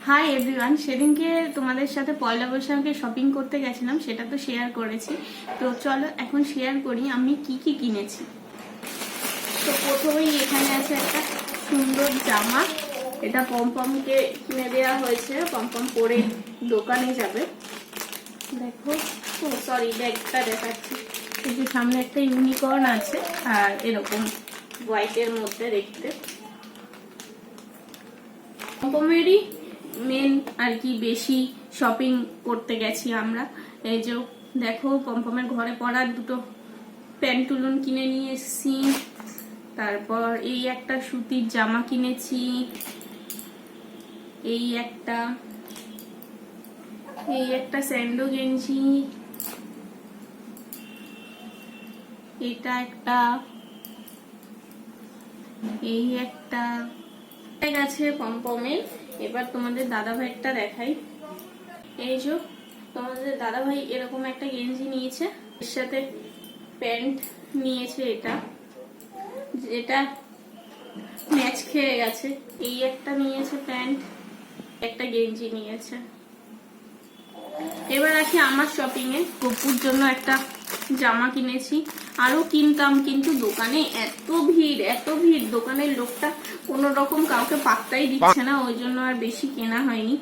Hi everyone, সেদিনকে তোমাদের সাথে পয়লা বৈশাখে শপিং করতে গেছিলাম, সেটা তো শেয়ার করেছি। তো চলো এখন শেয়ার করি আমি কি কি কিনেছি। তো প্রথমেই এখানে আছে একটা সুন্দর জামা, এটা পমপমকে কিনে দেওয়া হয়েছে, পমপম পরে দোকানে যাবে। দেখো, ও সরি, ব্যাগটা দেখাচ্ছি। এই যে সামনে একটা ইউনিকর্ন আছে আর এরকম হোয়াইটের মধ্যে দেখতে। পমপমেরই মেন আর কি বেশি শপিং করতে গেছি আমরা। এই যে দেখো, পমপমের ঘরে পরার দুটো প্যান্টুলুন কিনে নিয়ে এসেছি। তারপর এই একটা সুতির জামা কিনেছি, এই একটা স্যান্ডো গেঞ্জি, এটা একটা, এই একটা গেছে পমপমের। এবার তোমাদের দাদা ভাইয়েরটা দেখাই। এই যে তোমাদের দাদা ভাই এরকম একটা গেঞ্জি নিয়েছে, এর সাথে প্যান্ট নিয়েছে, যেটা ম্যাচ খেয়ে গেছে। এই একটা নিয়েছে প্যান্ট, একটা গেঞ্জি নিয়েছে। এবার আসি আমার শপিং এ। গপুর জন্য একটা জামা কিনেছি, আরো কিনতাম কিন্তু দোকানে এত ভিড়, দোকানের লোকটা কোনো রকম কাউকে পাত্তাই দিচ্ছে না, ওই জন্য আর বেশি কেনা হয়নি।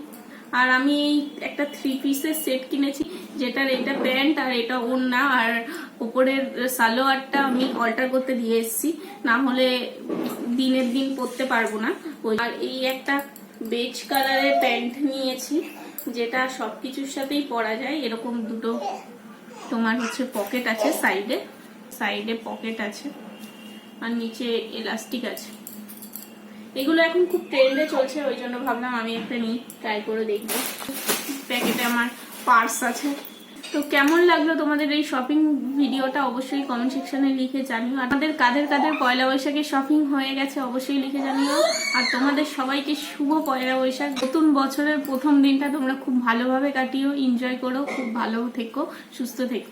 আর আমি এই একটা 3 পিসের সেট কিনেছি, যেটার এটা প্যান্ট আর এটা ওড়না, আর উপরের সালোয়ারটা আমি অল্টার করতে দিয়ে এসেছি, না হলে দিনের দিন পরতে পারবো না। আর এই একটা বেজ কালারের প্যান্ট নিয়েছি, যেটা সবকিছুর সাথেই পরা যায়। এরকম দুটো তোমার হচ্ছে পকেট আছে, সাইডে পকেট আছে, আর নিচে এলাস্টিক আছে। এগুলো এখন খুব ট্রেন্ডে চলছে, ওই জন্য ভাবলাম আমি একটা নিই, ট্রাই করে দেখবো। প্যাকেটে আমার পার্স আছে। তো কেমন লাগলো তোমাদের এই শপিং ভিডিওটা অবশ্যই কমেন্ট সেকশনে লিখে জানিও। আমাদের কাদের পয়লা বৈশাখে শপিং হয়ে গেছে অবশ্যই লিখে জানিও। আর তোমাদের সবাইকে শুভ পয়লা বৈশাখ। নতুন বছরের প্রথম দিনটা তোমরা খুব ভালোভাবে কাটিও, এনজয় করো, খুব ভালো থেকো, সুস্থ থেকো।